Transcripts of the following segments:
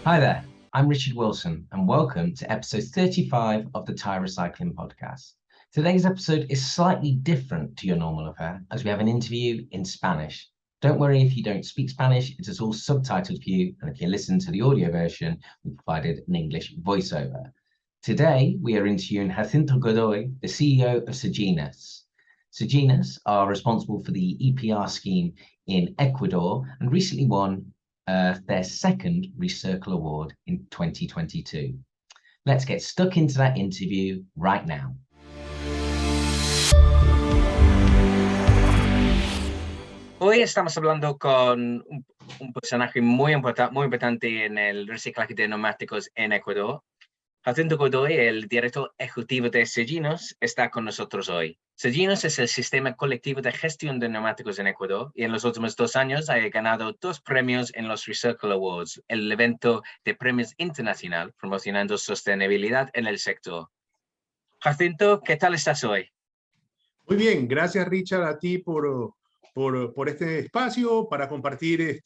Hi there, I'm Richard Wilson, and welcome to episode 35 of the Tire Recycling Podcast. Today's episode is slightly different to your normal affair, as we have an interview in Spanish. Don't worry if you don't speak Spanish, it is all subtitled for you, and if you listen to the audio version, we've provided an English voiceover. Today, we are interviewing Jacinto Godoy, the CEO of Seginas. Seginas are responsible for the EPR scheme in Ecuador and recently won their second Recircle Award in 2022. Let's get stuck into that interview right now. Hoy estamos hablando con un personaje muy importante en el reciclaje de neumáticos en Ecuador. Jacinto Godoy, el director ejecutivo de Seginas, está con nosotros hoy. Seginas es el sistema colectivo de gestión de neumáticos en Ecuador y en los últimos 2 años ha ganado 2 premios en los Recircle Awards, el evento de premios internacional promocionando sostenibilidad en el sector. Jacinto, ¿qué tal estás hoy? Muy bien, gracias Richard a ti por este espacio para compartir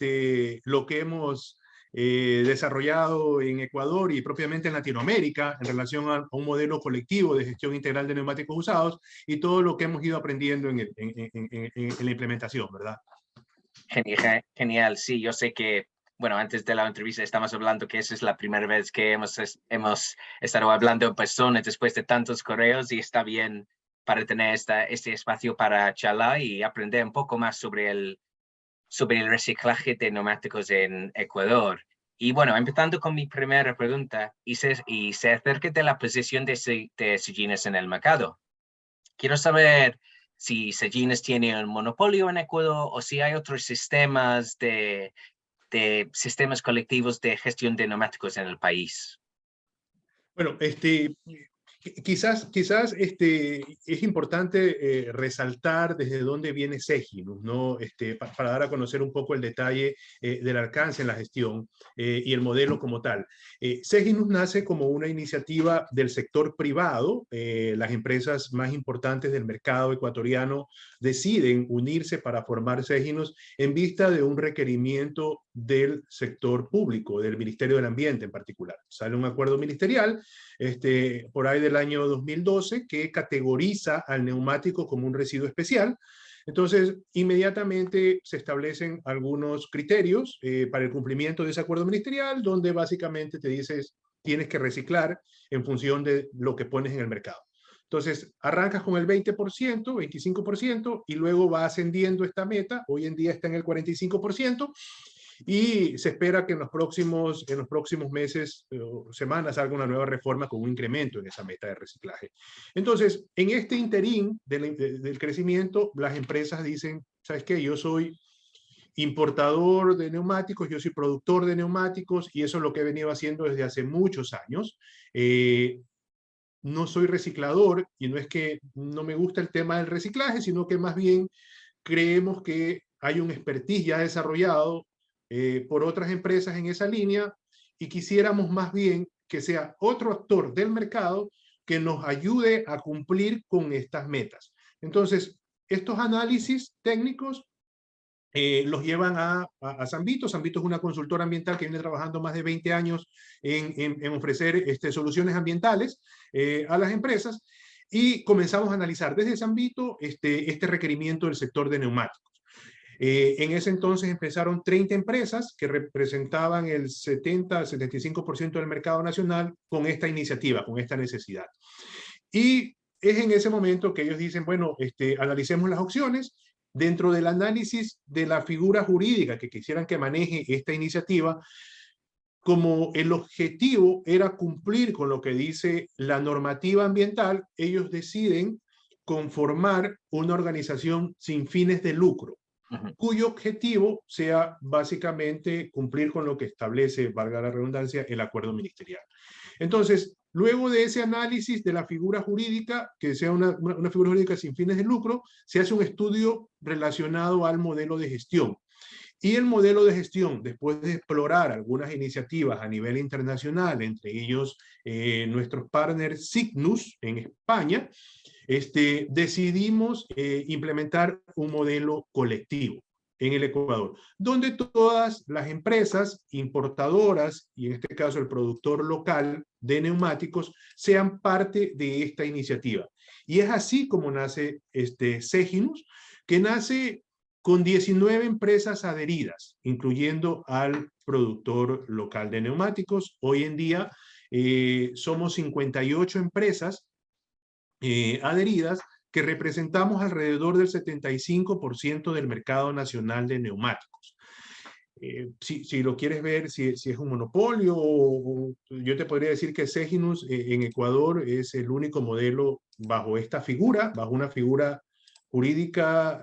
lo que hemos desarrollado en Ecuador y propiamente en Latinoamérica en relación a un modelo colectivo de gestión integral de neumáticos usados y todo lo que hemos ido aprendiendo en la implementación, ¿verdad? Genial, sí, yo sé que, bueno, antes de la entrevista estamos hablando que esa es la primera vez que hemos estado hablando en persona después de tantos correos y está bien para tener este espacio para charlar y aprender un poco más sobre el reciclaje de neumáticos en Ecuador. Y bueno, empezando con mi primera pregunta, y se acerca de la posición de Seginas en el mercado. Quiero saber si Seginas tiene un monopolio en Ecuador o si hay otros sistemas de sistemas colectivos de gestión de neumáticos en el país. Bueno, quizás es importante resaltar desde dónde viene Seginus, ¿no? Para dar a conocer un poco el detalle del alcance en la gestión y el modelo como tal. Seginus nace como una iniciativa del sector privado. Las empresas más importantes del mercado ecuatoriano deciden unirse para formar Seginus en vista de un requerimiento del sector público, del Ministerio del Ambiente en particular. Sale un acuerdo ministerial por ahí del año 2012, que categoriza al neumático como un residuo especial. Entonces, inmediatamente se establecen algunos criterios para el cumplimiento de ese acuerdo ministerial, donde básicamente te dices, tienes que reciclar en función de lo que pones en el mercado. Entonces, arrancas con el 20%, 25%, y luego va ascendiendo esta meta. Hoy en día está en el 45%, y se espera que en los próximos meses o semanas salga una nueva reforma con un incremento en esa meta de reciclaje. Entonces, en este interín del crecimiento, las empresas dicen, ¿sabes qué? Yo soy importador de neumáticos, yo soy productor de neumáticos, y eso es lo que he venido haciendo desde hace muchos años. No soy reciclador, y no es que no me gusta el tema del reciclaje, sino que más bien creemos que hay un expertise ya desarrollado por otras empresas en esa línea, y quisiéramos más bien que sea otro actor del mercado que nos ayude a cumplir con estas metas. Entonces, estos análisis técnicos los llevan a Sambito. Sambito es una consultora ambiental que viene trabajando más de 20 años en ofrecer soluciones ambientales a las empresas, y comenzamos a analizar desde Sambito este requerimiento del sector de neumáticos. En ese entonces empezaron 30 empresas que representaban el 70-75% del mercado nacional con esta iniciativa, con esta necesidad. Y es en ese momento que ellos dicen, bueno, analicemos las opciones. Dentro del análisis de la figura jurídica que quisieran que maneje esta iniciativa, como el objetivo era cumplir con lo que dice la normativa ambiental, ellos deciden conformar una organización sin fines de lucro, cuyo objetivo sea básicamente cumplir con lo que establece, valga la redundancia, el acuerdo ministerial. Entonces, luego de ese análisis de la figura jurídica, que sea una figura jurídica sin fines de lucro, se hace un estudio relacionado al modelo de gestión. Y el modelo de gestión, después de explorar algunas iniciativas a nivel internacional, entre ellos nuestros partners Cygnus en España, decidimos implementar un modelo colectivo. en el Ecuador, donde todas las empresas importadoras, y en este caso el productor local de neumáticos, sean parte de esta iniciativa. Y es así como nace Seginus, que nace con 19 empresas adheridas, incluyendo al productor local de neumáticos. Hoy en día somos 58 empresas adheridas, que representamos alrededor del 75% del mercado nacional de neumáticos. Si lo quieres ver, si es un monopolio, yo te podría decir que Seginus en Ecuador es el único modelo bajo esta figura, bajo una figura jurídica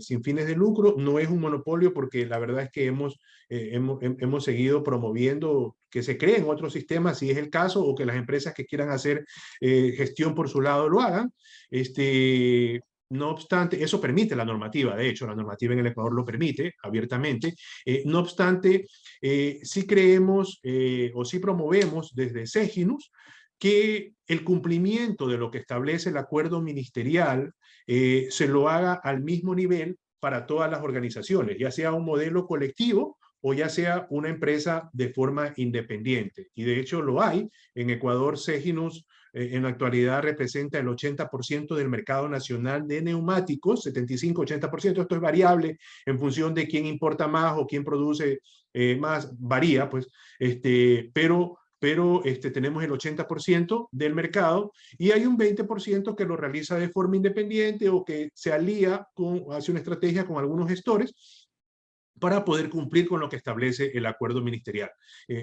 sin fines de lucro. No es un monopolio porque la verdad es que hemos seguido promoviendo que se creen otros sistemas, si es el caso, o que las empresas que quieran hacer gestión por su lado lo hagan. No obstante, eso permite la normativa, de hecho, la normativa en el Ecuador lo permite abiertamente. No obstante, sí creemos o sí promovemos desde Seginus que el cumplimiento de lo que establece el acuerdo ministerial se lo haga al mismo nivel para todas las organizaciones, ya sea un modelo colectivo o ya sea una empresa de forma independiente. Y de hecho lo hay. En Ecuador, Seginus en la actualidad representa el 80% del mercado nacional de neumáticos, 75-80%. Esto es variable en función de quién importa más o quién produce más, varía, pues, pero tenemos el 80% del mercado y hay un 20% que lo realiza de forma independiente o que se alía hace una estrategia con algunos gestores para poder cumplir con lo que establece el acuerdo ministerial.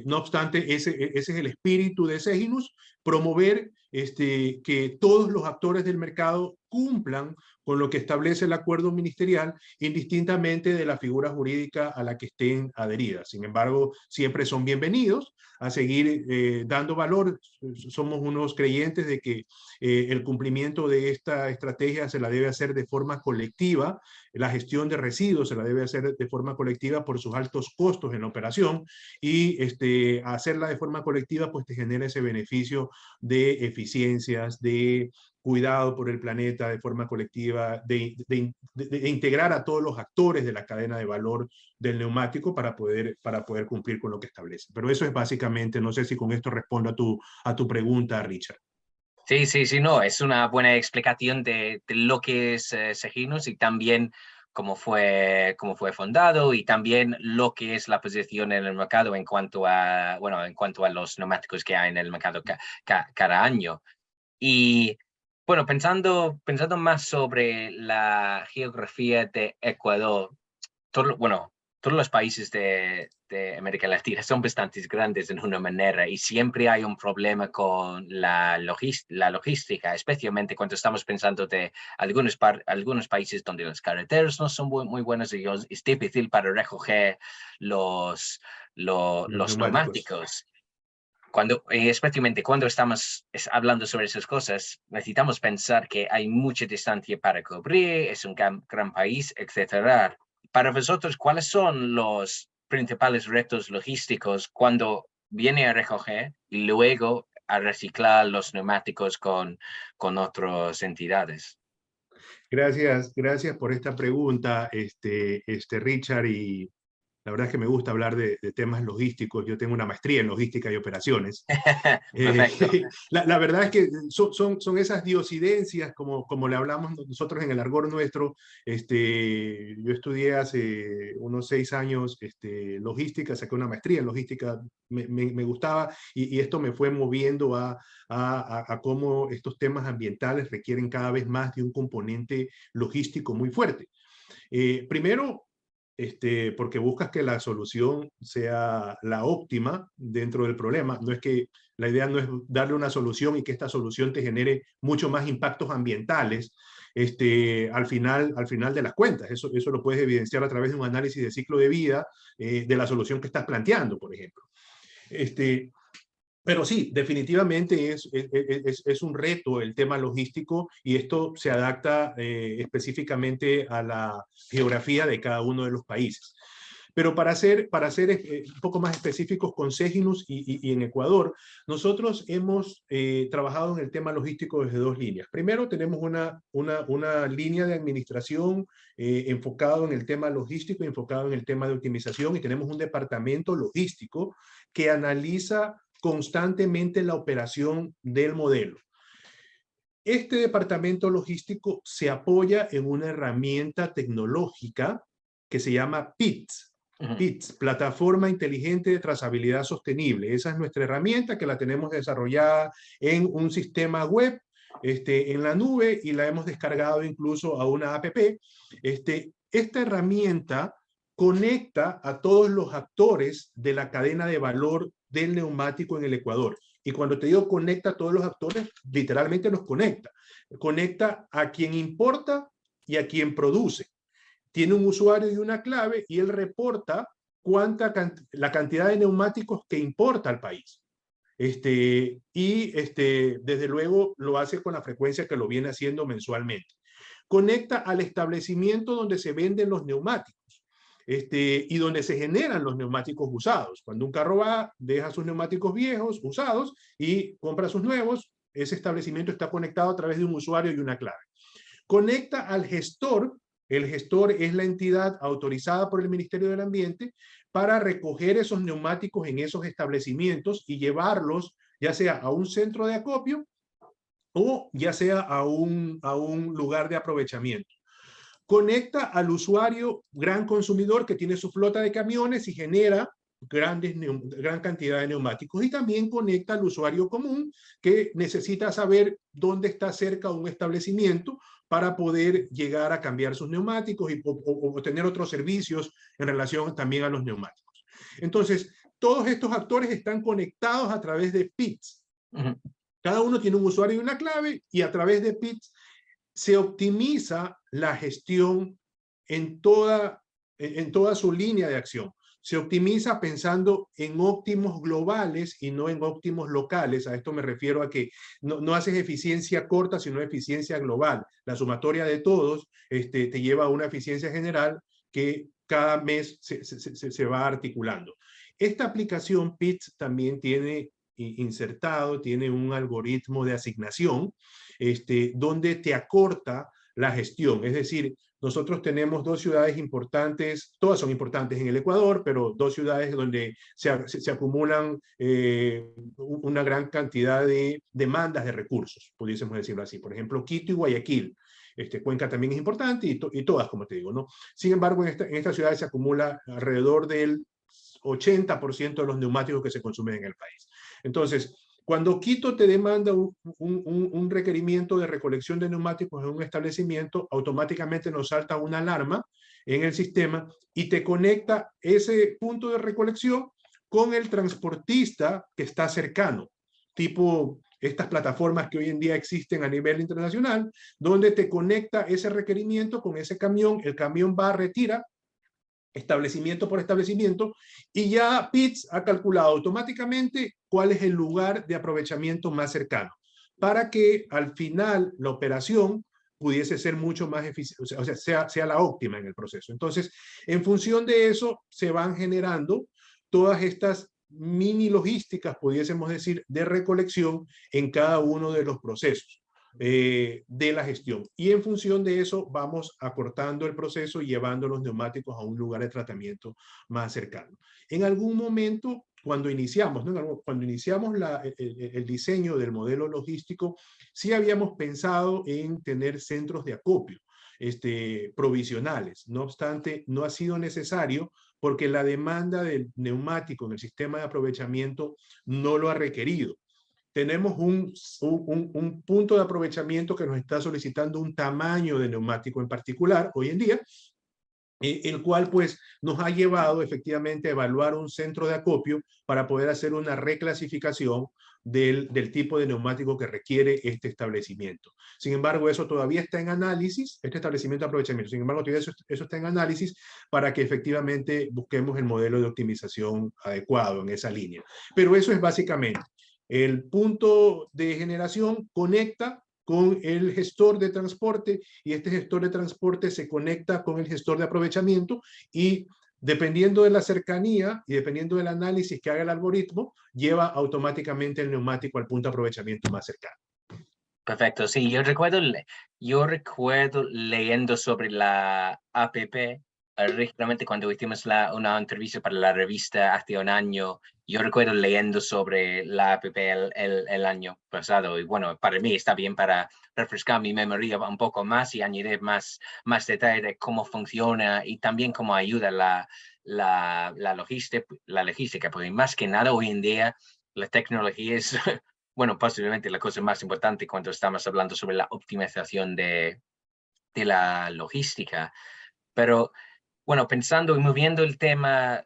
No obstante, ese es el espíritu de Seginus, promover que todos los actores del mercado cumplan con lo que establece el acuerdo ministerial, indistintamente de la figura jurídica a la que estén adheridas. Sin embargo, siempre son bienvenidos a seguir dando valor. Somos unos creyentes de que el cumplimiento de esta estrategia se la debe hacer de forma colectiva. La gestión de residuos se la debe hacer de forma colectiva por sus altos costos en la operación, y hacerla de forma colectiva pues te genera ese beneficio de eficiencias, de cuidado por el planeta de forma colectiva, de integrar a todos los actores de la cadena de valor del neumático para poder cumplir con lo que establece. Pero eso es básicamente, no sé si con esto respondo a tu pregunta, Richard. Sí, sí, sí, no, es una buena explicación de lo que es Seginus y también cómo fue fundado y también lo que es la posición en el mercado en cuanto a, bueno, en cuanto a los neumáticos que hay en el mercado cada año. Y bueno, pensando más sobre la geografía de Ecuador, todos los países de América Latina son bastante grandes en una manera y siempre hay un problema con la logística, especialmente cuando estamos pensando de algunos países donde las carreteras no son muy buenas y es difícil para recoger los neumáticos. Especialmente cuando estamos hablando sobre esas cosas, necesitamos pensar que hay mucha distancia para cubrir, es un gran país, etc. Para vosotros, ¿cuáles son los principales retos logísticos cuando viene a recoger y luego a reciclar los neumáticos con otras entidades? Gracias por esta pregunta, Richard, y la verdad es que me gusta hablar de temas logísticos. Yo tengo una maestría en logística y operaciones. Perfecto. La verdad es que son esas diosidencias, como le hablamos nosotros en el argot nuestro. Yo estudié hace unos 6 años logística, saqué una maestría en logística, me gustaba, y esto me fue moviendo a cómo estos temas ambientales requieren cada vez más de un componente logístico muy fuerte. Primero, porque buscas que la solución sea la óptima dentro del problema. La idea no es darle una solución y que esta solución te genere mucho más impactos ambientales al final de las cuentas. Eso lo puedes evidenciar a través de un análisis de ciclo de vida de la solución que estás planteando, por ejemplo. Pero sí, definitivamente es un reto el tema logístico, y esto se adapta específicamente a la geografía de cada uno de los países. Pero para ser un poco más específicos con Seginus y en Ecuador, nosotros hemos trabajado en el tema logístico desde dos líneas. Primero, tenemos una línea de administración enfocado en el tema logístico, enfocado en el tema de optimización, y tenemos un departamento logístico que analiza constantemente la operación del modelo. Este departamento logístico se apoya en una herramienta tecnológica que se llama PITS. PITS, Plataforma Inteligente de Trazabilidad Sostenible. Esa es nuestra herramienta, que la tenemos desarrollada en un sistema web, en la nube, y la hemos descargado incluso a una app. Esta herramienta conecta a todos los actores de la cadena de valor del neumático en el Ecuador. Y cuando te digo conecta a todos los actores, literalmente los conecta. Conecta a quien importa y a quien produce. Tiene un usuario y una clave, y él reporta la cantidad de neumáticos que importa al país. Desde luego lo hace con la frecuencia que lo viene haciendo mensualmente. Conecta al establecimiento donde se venden los neumáticos. Y donde se generan los neumáticos usados. Cuando un carro va, deja sus neumáticos viejos, usados, y compra sus nuevos, ese establecimiento está conectado a través de un usuario y una clave. Conecta al gestor. El gestor es la entidad autorizada por el Ministerio del Ambiente para recoger esos neumáticos en esos establecimientos y llevarlos ya sea a un centro de acopio o ya sea a un lugar de aprovechamiento. Conecta al usuario gran consumidor que tiene su flota de camiones y genera gran cantidad de neumáticos, y también conecta al usuario común que necesita saber dónde está cerca un establecimiento para poder llegar a cambiar sus neumáticos o tener otros servicios en relación también a los neumáticos. Entonces, todos estos actores están conectados a través de PITS. Cada uno tiene un usuario y una clave, y a través de PITS se optimiza la gestión en toda su línea de acción. Se optimiza pensando en óptimos globales y no en óptimos locales. A esto me refiero a que no haces eficiencia corta, sino eficiencia global. La sumatoria de todos te lleva a una eficiencia general que cada mes se va articulando. Esta aplicación PITS también tiene un algoritmo de asignación donde te acorta la gestión. Es decir, nosotros tenemos dos ciudades importantes, todas son importantes en el Ecuador, pero dos ciudades donde se acumulan una gran cantidad de demandas de recursos, pudiésemos decirlo así. Por ejemplo, Quito y Guayaquil. Cuenca también es importante, y todas, como te digo, ¿no? Sin embargo, en esta ciudad se acumula alrededor del 80% de los neumáticos que se consumen en el país. Entonces, cuando Quito te demanda un requerimiento de recolección de neumáticos en un establecimiento, automáticamente nos salta una alarma en el sistema y te conecta ese punto de recolección con el transportista que está cercano, tipo estas plataformas que hoy en día existen a nivel internacional, donde te conecta ese requerimiento con ese camión. El camión va, retira establecimiento por establecimiento, y ya PITS ha calculado automáticamente cuál es el lugar de aprovechamiento más cercano, para que al final la operación pudiese ser mucho más eficiente, o sea, sea la óptima en el proceso. Entonces, en función de eso, se van generando todas estas mini logísticas, pudiésemos decir, de recolección en cada uno de los procesos de la gestión, y en función de eso vamos acortando el proceso y llevando los neumáticos a un lugar de tratamiento más cercano. En algún momento, cuando iniciamos, ¿no? Cuando iniciamos el diseño del modelo logístico, sí habíamos pensado en tener centros de acopio provisionales. No obstante, no ha sido necesario porque la demanda del neumático en el sistema de aprovechamiento no lo ha requerido. Tenemos un punto de aprovechamiento que nos está solicitando un tamaño de neumático en particular hoy en día, el cual pues nos ha llevado efectivamente a evaluar un centro de acopio para poder hacer una reclasificación del tipo de neumático que requiere este establecimiento. Sin embargo, eso todavía está en análisis, este establecimiento de aprovechamiento. Sin embargo, todavía eso está en análisis para que efectivamente busquemos el modelo de optimización adecuado en esa línea. Pero eso es básicamente. El punto de generación conecta con el gestor de transporte, y este gestor de transporte se conecta con el gestor de aprovechamiento, y dependiendo de la cercanía y dependiendo del análisis que haga el algoritmo, lleva automáticamente el neumático al punto de aprovechamiento más cercano. Perfecto, sí, yo recuerdo leyendo sobre la APP, originalmente cuando hicimos una entrevista para la revista hace un año, yo recuerdo leyendo sobre la APP el año pasado, y bueno, para mí está bien para refrescar mi memoria un poco más y añadir más detalle de cómo funciona y también cómo ayuda la logística, porque más que nada hoy en día la tecnología es bueno, posiblemente la cosa más importante cuando estamos hablando sobre la optimización de la logística. Pero, bueno, pensando y moviendo el tema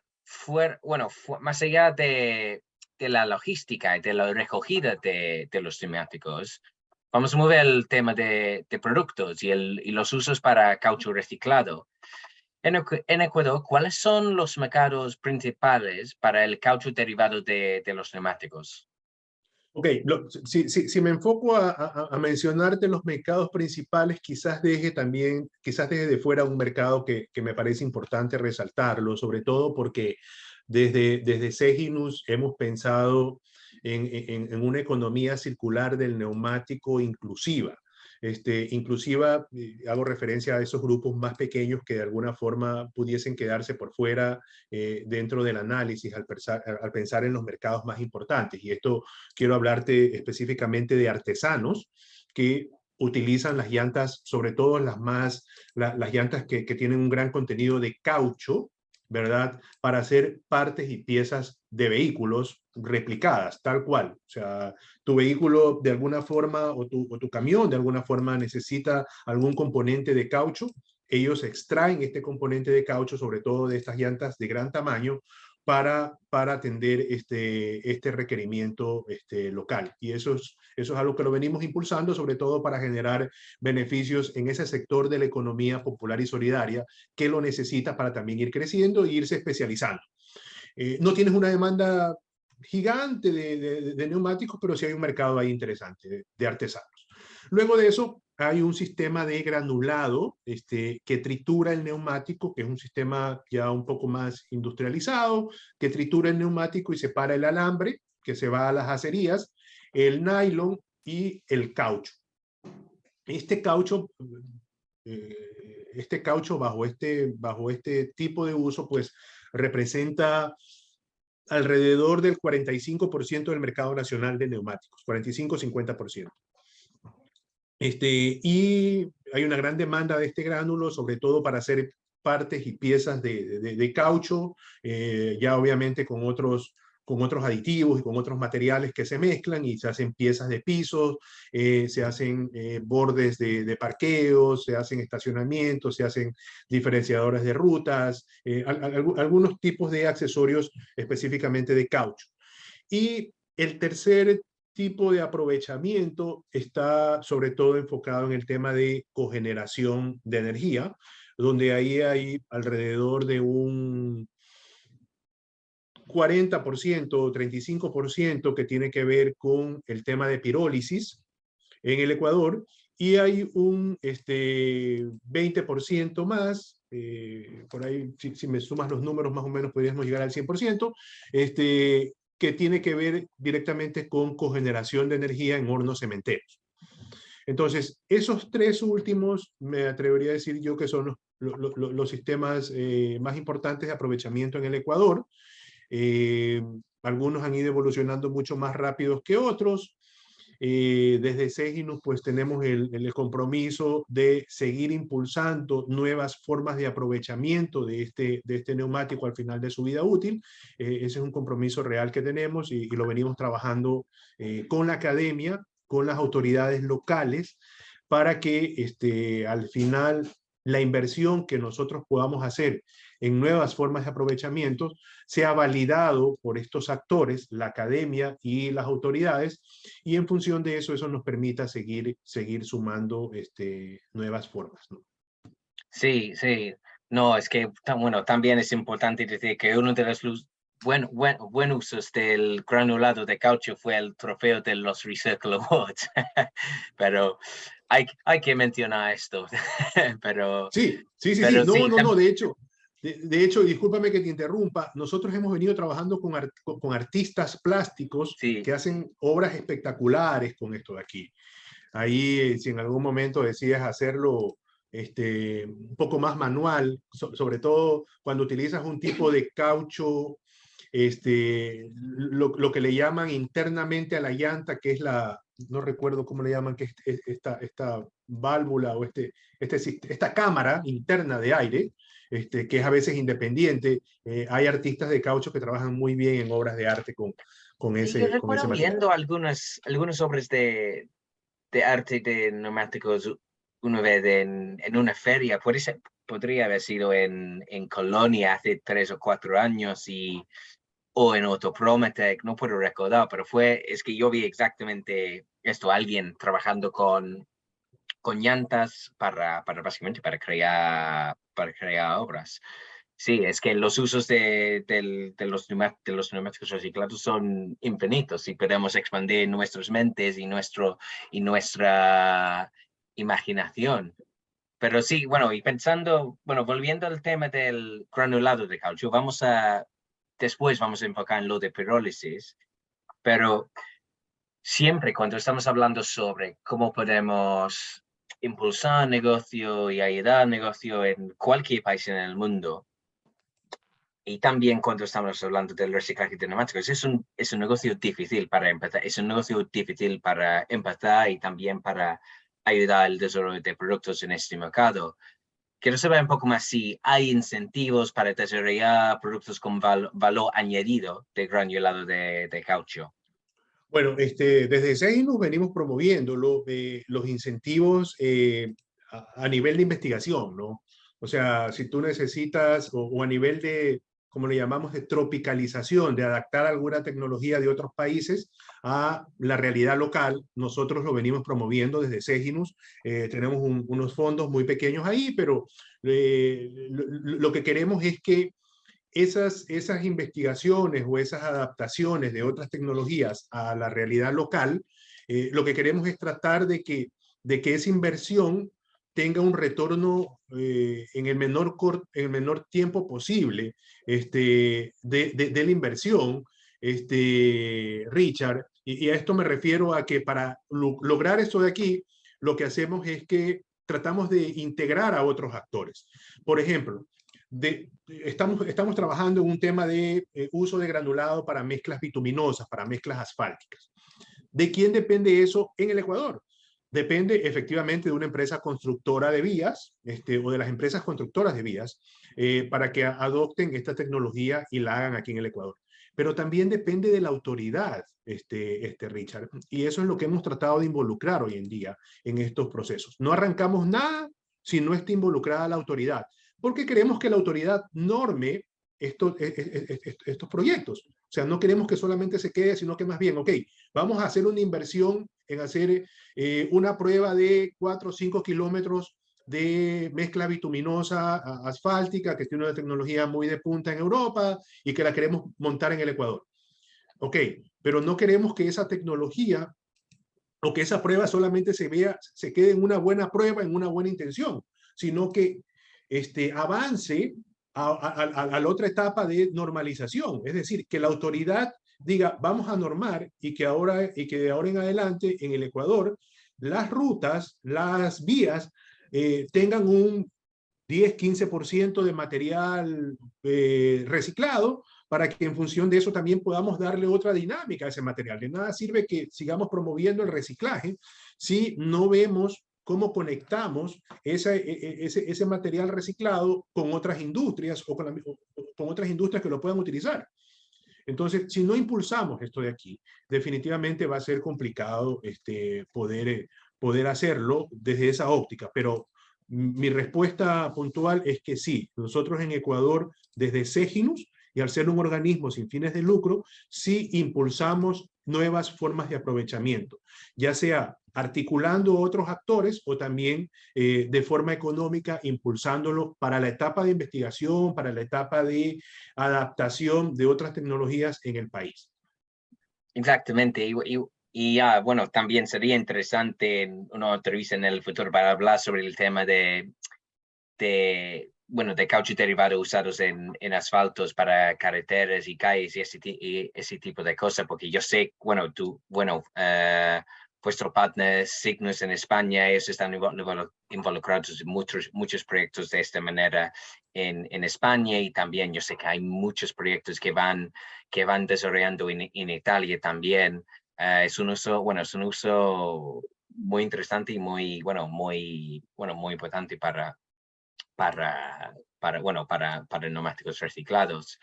más allá de la logística y de la recogida de los neumáticos, vamos a mover el tema de productos y los usos para caucho reciclado. En Ecuador, ¿cuáles son los mercados principales para el caucho derivado de los neumáticos? Ok, si me enfoco a mencionarte los mercados principales, quizás deje de fuera un mercado que me parece importante resaltarlo, sobre todo porque desde Seginus hemos pensado en una economía circular del neumático inclusiva. Inclusiva, hago referencia a esos grupos más pequeños que de alguna forma pudiesen quedarse por fuera dentro del análisis al pensar en los mercados más importantes. Y esto quiero hablarte específicamente de artesanos que utilizan las llantas, sobre todo las llantas que tienen un gran contenido de caucho, ¿verdad? Para hacer partes y piezas de vehículos replicadas, tal cual. O sea, tu vehículo de alguna forma o tu camión de alguna forma necesita algún componente de caucho. Ellos extraen este componente de caucho, sobre todo de estas llantas de gran tamaño, para atender este requerimiento local. Y eso es algo que lo venimos impulsando, sobre todo para generar beneficios en ese sector de la economía popular y solidaria que lo necesita para también ir creciendo e irse especializando. No tienes una demanda gigante de neumáticos, pero sí hay un mercado ahí interesante de artesanos. Luego de eso, hay un sistema de granulado que tritura el neumático, que es un sistema ya un poco más industrializado, que tritura el neumático y separa el alambre, que se va a las acerías, el nylon y el caucho. Este caucho bajo este tipo de uso, pues representa alrededor del 45% del mercado nacional de neumáticos, 45-50%. Y hay una gran demanda de este gránulo, sobre todo para hacer partes y piezas de caucho, ya obviamente con otros aditivos y con otros materiales que se mezclan y se hacen piezas de pisos, se hacen bordes de parqueos, se hacen estacionamientos, se hacen diferenciadores de rutas, algunos tipos de accesorios específicamente de caucho. Y el tercer tipo de aprovechamiento está sobre todo enfocado en el tema de cogeneración de energía, donde ahí hay alrededor de un 40% o 35% que tiene que ver con el tema de pirólisis en el Ecuador, y hay un 20% más, por ahí si me sumas los números más o menos podríamos llegar al 100%, que tiene que ver directamente con cogeneración de energía en hornos cementeros. Entonces, esos tres últimos me atrevería a decir yo que son los sistemas más importantes de aprovechamiento en el Ecuador. Algunos han ido evolucionando mucho más rápidos que otros. Desde Seginus pues tenemos el compromiso de seguir impulsando nuevas formas de aprovechamiento de este neumático al final de su vida útil. Ese es un compromiso real que tenemos y lo venimos trabajando con la academia, con las autoridades locales, para que al final la inversión que nosotros podamos hacer en nuevas formas de aprovechamiento sea validado por estos actores, la academia y las autoridades, y en función de eso, eso nos permita seguir sumando nuevas formas, ¿no? Sí, sí. No, es que bueno, también es importante decir que uno de los buen usos del granulado de caucho fue el trofeo de los Recycle Awards. Pero hay que mencionar esto. Pero Sí. sí, No, de hecho, De hecho, discúlpame que te interrumpa, nosotros hemos venido trabajando con artistas plásticos Sí, que hacen obras espectaculares con esto de aquí. Ahí, si en algún momento decides hacerlo un poco más manual, sobre todo cuando utilizas un tipo de caucho, lo que le llaman internamente a la llanta, que es no recuerdo cómo le llaman, que es esta válvula o esta cámara interna de aire, que es a veces independiente. Hay artistas de caucho que trabajan muy bien en obras de arte con sí, yo ese recuerdo material. viendo algunas obras de arte de neumáticos una vez en una feria, podría haber sido en Colonia hace 3 o 4 años o en Autoprometec, no puedo recordar, pero es que yo vi exactamente esto, alguien trabajando con llantas básicamente para crear obras. Sí, es que los usos de los neumáticos reciclados son infinitos y podemos expandir nuestras mentes y nuestra imaginación. Pero sí, bueno, y pensando, bueno, volviendo al tema del granulado de caucho, después vamos a enfocar en lo de pirólisis, pero siempre cuando estamos hablando sobre cómo podemos impulsar negocio y ayudar al negocio en cualquier país en el mundo, y también cuando estamos hablando del reciclaje de neumáticos, es un negocio difícil para empezar, es un negocio difícil para empezar y también para ayudar al desarrollo de productos en este mercado. Quiero saber un poco más si hay incentivos para desarrollar productos con valor añadido de granulado de caucho. Bueno, desde SEINUS venimos promoviendo los incentivos a nivel de investigación, ¿no? O sea, si tú necesitas, o a nivel de, como le llamamos, de tropicalización, de adaptar alguna tecnología de otros países a la realidad local, nosotros lo venimos promoviendo desde SEGINUS. Tenemos unos fondos muy pequeños ahí, pero lo que queremos es que esas investigaciones o esas adaptaciones de otras tecnologías a la realidad local, lo que queremos es tratar de que esa inversión tenga un retorno en el menor tiempo posible de la inversión, Richard. Y a esto me refiero a que para lograr esto de aquí, lo que hacemos es que tratamos de integrar a otros actores. Por ejemplo, estamos trabajando en un tema de uso de granulado para mezclas bituminosas, para mezclas asfálticas. ¿De quién depende eso en el Ecuador? Depende efectivamente de una empresa constructora de vías o de las empresas constructoras de vías para que adopten esta tecnología y la hagan aquí en el Ecuador. Pero también depende de la autoridad, Richard. Y eso es lo que hemos tratado de involucrar hoy en día en estos procesos. No arrancamos nada si no está involucrada la autoridad, porque queremos que la autoridad norme estos proyectos. O sea, no queremos que solamente se quede, sino que más bien, ok, vamos a hacer una inversión en hacer una prueba de 4 o 5 kilómetros de mezcla bituminosa asfáltica, que tiene una tecnología muy de punta en Europa y que la queremos montar en el Ecuador. Ok, pero no queremos que esa tecnología o que esa prueba solamente se quede en una buena prueba, en una buena intención, sino que avance a la otra etapa de normalización. Es decir, que la autoridad diga, vamos a normar y que de ahora en adelante en el Ecuador las rutas, las vías tengan un 10-15% de material reciclado para que en función de eso también podamos darle otra dinámica a ese material. De nada sirve que sigamos promoviendo el reciclaje si no vemos cómo conectamos ese material reciclado con otras industrias o con otras industrias que lo puedan utilizar. Entonces, si no impulsamos esto de aquí, definitivamente va a ser complicado poder hacerlo desde esa óptica. Pero mi respuesta puntual es que sí, nosotros en Ecuador, desde SEGINUS, y al ser un organismo sin fines de lucro, sí impulsamos nuevas formas de aprovechamiento, ya sea articulando otros actores o también de forma económica impulsándolo para la etapa de investigación, para la etapa de adaptación de otras tecnologías en el país. Exactamente. Bueno, también sería interesante en una entrevista en el futuro para hablar sobre el tema de bueno, de caucho derivado usados en asfaltos para carreteras y calles y ese tipo de cosas, porque yo sé, bueno, vuestro partner Cygnus en España, ellos están involucrados en muchos proyectos de esta manera en España, y también yo sé que hay muchos proyectos que van desarrollando en Italia también. Es un uso muy interesante y muy importante para neumáticos reciclados.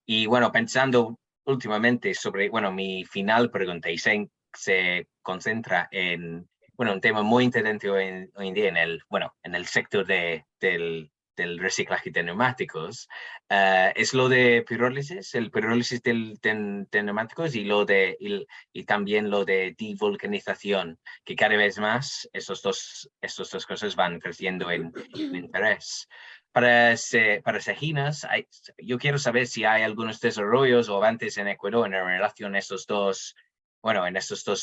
Y bueno, pensando últimamente sobre, mi final pregunta, y se concentra en, un tema muy interesante hoy en día en el sector del reciclaje de neumáticos, es lo de pirólisis, el pirólisis de neumáticos, y también lo de devulcanización, que cada vez más estas dos cosas van creciendo en interés. Para Seginas, yo quiero saber si hay algunos desarrollos o avances en Ecuador en relación a estos dos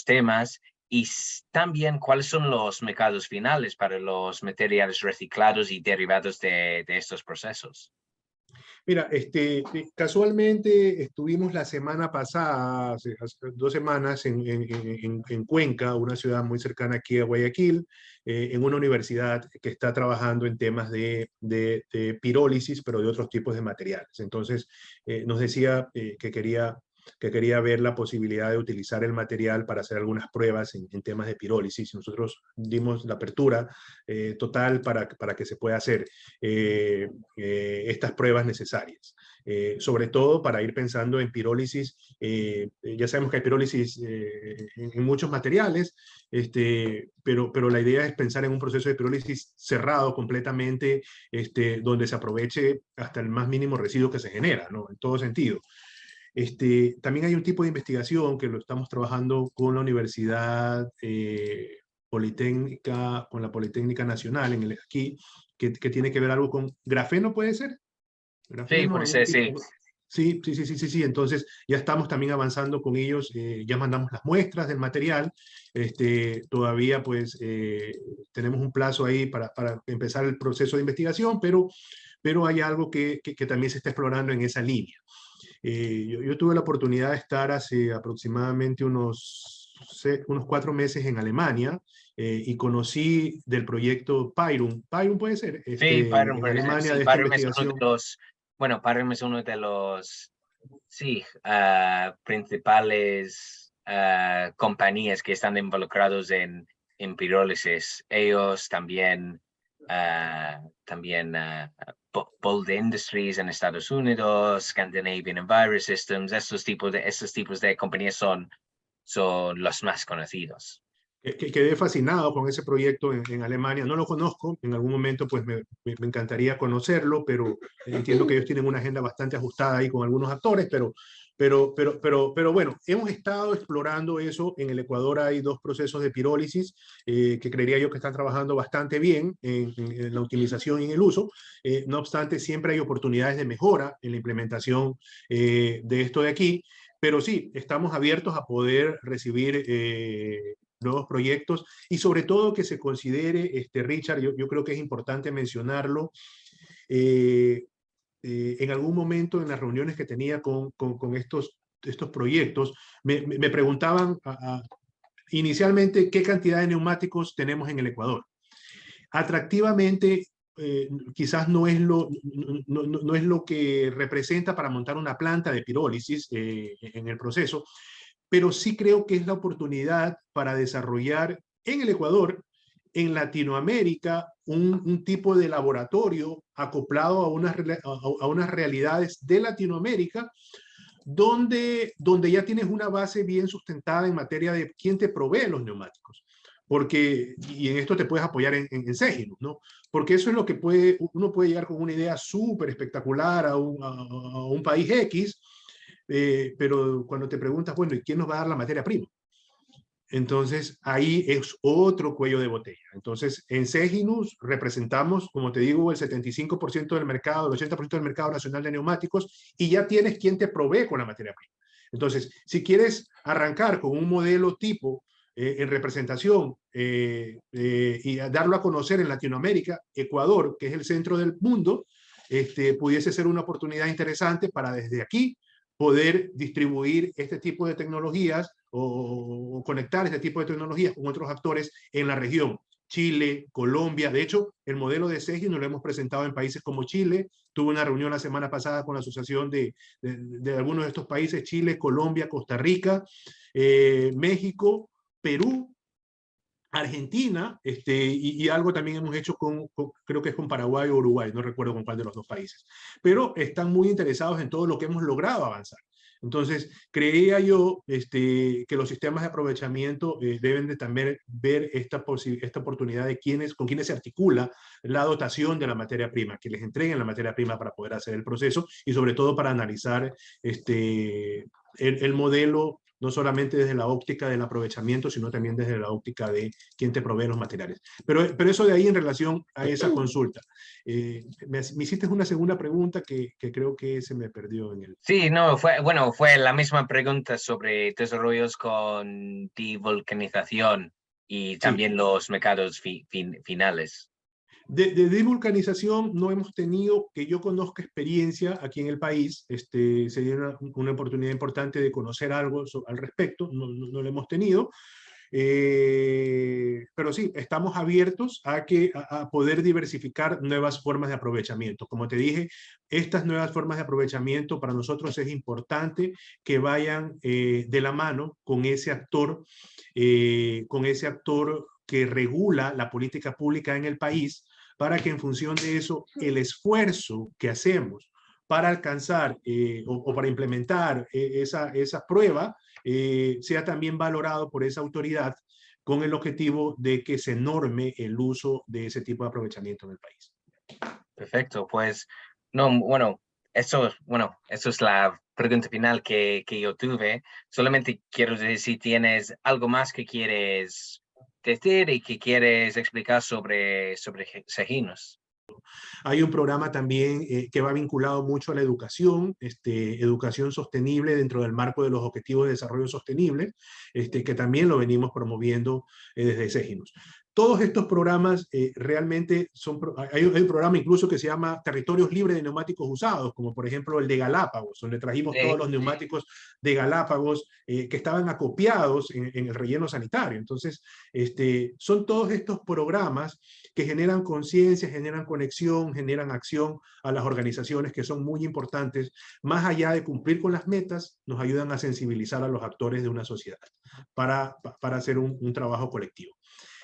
temas, y también cuáles son los mercados finales para los materiales reciclados y derivados de estos procesos. Mira, casualmente estuvimos la semana pasada, hace 2 semanas, en Cuenca, una ciudad muy cercana aquí a Guayaquil, en una universidad que está trabajando en temas de pirólisis, pero de otros tipos de materiales. Entonces, nos decía que quería ver la posibilidad de utilizar el material para hacer algunas pruebas en temas de pirólisis. Nosotros dimos la apertura total para que se pueda hacer estas pruebas necesarias. Sobre todo para ir pensando en pirólisis. Ya sabemos que hay pirólisis en muchos materiales, pero la idea es pensar en un proceso de pirólisis cerrado completamente, donde se aproveche hasta el más mínimo residuo que se genera, ¿no? En todo sentido. También hay un tipo de investigación que lo estamos trabajando con la Universidad Politécnica, con la Politécnica Nacional aquí, que tiene que ver algo con grafeno, ¿puede ser? Sí, Grafeno, puede ser, sí. Sí. Entonces ya estamos también avanzando con ellos, ya mandamos las muestras del material. Todavía pues tenemos un plazo ahí para empezar el proceso de investigación, pero hay algo que también se está explorando en esa línea. Yo tuve la oportunidad de estar hace aproximadamente unos 4 meses en Alemania, y conocí del proyecto Pyrum. Pyrum puede ser, Sí, en Alemania, de esta investigación. Pyrum es uno de los principales compañías que están involucrados en pirólisis. Ellos también Bold Industries en Estados Unidos, Scandinavian Enviro Systems, esos tipos de compañías son los más conocidos. Quedé fascinado con ese proyecto en Alemania. No lo conozco, en algún momento pues me encantaría conocerlo, pero entiendo que ellos tienen una agenda bastante ajustada ahí con algunos actores, pero bueno, hemos estado explorando eso. En el Ecuador hay 2 procesos de pirólisis que creería yo que están trabajando bastante bien en la optimización y en el uso. No obstante, siempre hay oportunidades de mejora en la implementación de esto de aquí, pero sí, estamos abiertos a poder recibir nuevos proyectos, y sobre todo que se considere, Richard, yo creo que es importante mencionarlo, en algún momento en las reuniones que tenía con estos proyectos, me preguntaban inicialmente qué cantidad de neumáticos tenemos en el Ecuador. Atractivamente, quizás no es lo que representa para montar una planta de pirólisis en el proceso, pero sí creo que es la oportunidad para desarrollar en el Ecuador, en Latinoamérica, un tipo de laboratorio acoplado a unas realidades de Latinoamérica, donde ya tienes una base bien sustentada en materia de quién te provee los neumáticos. Porque, y en esto te puedes apoyar en Seginus, ¿no? Porque eso es lo que uno puede llegar con una idea súper espectacular a un país X, pero cuando te preguntas, bueno, ¿y quién nos va a dar la materia prima? Entonces, ahí es otro cuello de botella. Entonces, en Seginus representamos, como te digo, el 75% del mercado, el 80% del mercado nacional de neumáticos, y ya tienes quien te provee con la materia prima. Entonces, si quieres arrancar con un modelo tipo en representación y darlo a conocer en Latinoamérica, Ecuador, que es el centro del mundo, pudiese ser una oportunidad interesante para desde aquí poder distribuir este tipo de tecnologías o conectar este tipo de tecnologías con otros actores en la región. Chile, Colombia. De hecho, el modelo de SEGI nos lo hemos presentado en países como Chile. Tuve una reunión la semana pasada con la asociación de algunos de estos países: Chile, Colombia, Costa Rica, México, Perú, Argentina, y algo también hemos hecho creo que es con Paraguay o Uruguay, no recuerdo con cuál de los dos países, pero están muy interesados en todo lo que hemos logrado avanzar. Entonces, creía yo que los sistemas de aprovechamiento deben de también ver esta oportunidad de con quienes se articula la dotación de la materia prima, que les entreguen la materia prima para poder hacer el proceso y sobre todo para analizar el modelo, no solamente desde la óptica del aprovechamiento, sino también desde la óptica de quién te provee los materiales. Pero eso de ahí en relación a esa consulta. Me hiciste una segunda pregunta que creo que se me perdió en el... Sí, no, fue la misma pregunta sobre desarrollos con divulcanización y también sí, los mercados finales. De divulcanización no hemos tenido, que yo conozca, experiencia aquí en el país. Sería una oportunidad importante de conocer algo al respecto, no lo hemos tenido. Pero sí, estamos abiertos a poder diversificar nuevas formas de aprovechamiento. Como te dije, estas nuevas formas de aprovechamiento para nosotros es importante que vayan de la mano con ese actor que regula la política pública en el país, para que en función de eso el esfuerzo que hacemos para alcanzar o para implementar esa prueba sea también valorado por esa autoridad, con el objetivo de que se norme el uso de ese tipo de aprovechamiento en el país. Perfecto, pues no, bueno, eso es la pregunta final que yo tuve. Solamente quiero decir si tienes algo más que quieres decir y que quieres explicar sobre SEGINOS. Hay un programa también que va vinculado mucho a la educación, educación sostenible dentro del marco de los Objetivos de Desarrollo Sostenible, que también lo venimos promoviendo desde SEGINOS. Todos estos programas realmente hay un programa incluso que se llama Territorios Libres de Neumáticos Usados, como por ejemplo el de Galápagos, donde trajimos todos los neumáticos de Galápagos que estaban acopiados en el relleno sanitario. Entonces, son todos estos programas que generan conciencia, generan conexión, generan acción a las organizaciones, que son muy importantes. Más allá de cumplir con las metas, nos ayudan a sensibilizar a los actores de una sociedad para hacer un trabajo colectivo.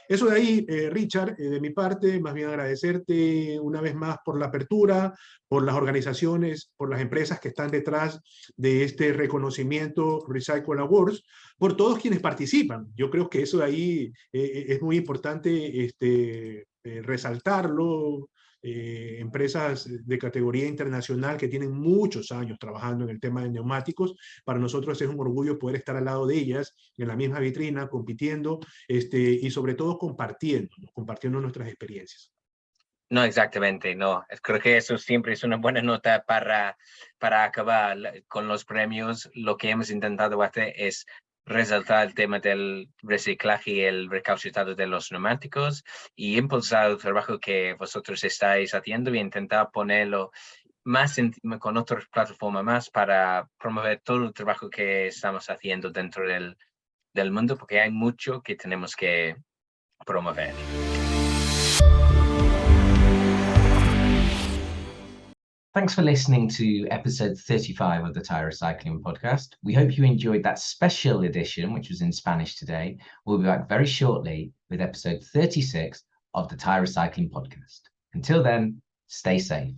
Eso de ahí, Richard, de mi parte, más bien agradecerte una vez más por la apertura, por las organizaciones, por las empresas que están detrás de este reconocimiento Recycle Awards, por todos quienes participan. Yo creo que eso de ahí es muy importante resaltarlo. Empresas de categoría internacional que tienen muchos años trabajando en el tema de neumáticos. Para nosotros es un orgullo poder estar al lado de ellas, en la misma vitrina, compitiendo, y sobre todo compartiendo nuestras experiencias. No, exactamente, no. Creo que eso siempre es una buena nota para acabar con los premios. Lo que hemos intentado hacer es resaltar el tema del reciclaje y el recauchutado de los neumáticos y impulsar el trabajo que vosotros estáis haciendo y intentar ponerlo más con otras plataformas más para promover todo el trabajo que estamos haciendo dentro del mundo, porque hay mucho que tenemos que promover. Thanks for listening to episode 35 of the Tire Recycling Podcast. We hope you enjoyed that special edition, which was in Spanish today. We'll be back very shortly with episode 36 of the Tire Recycling Podcast. Until then, stay safe.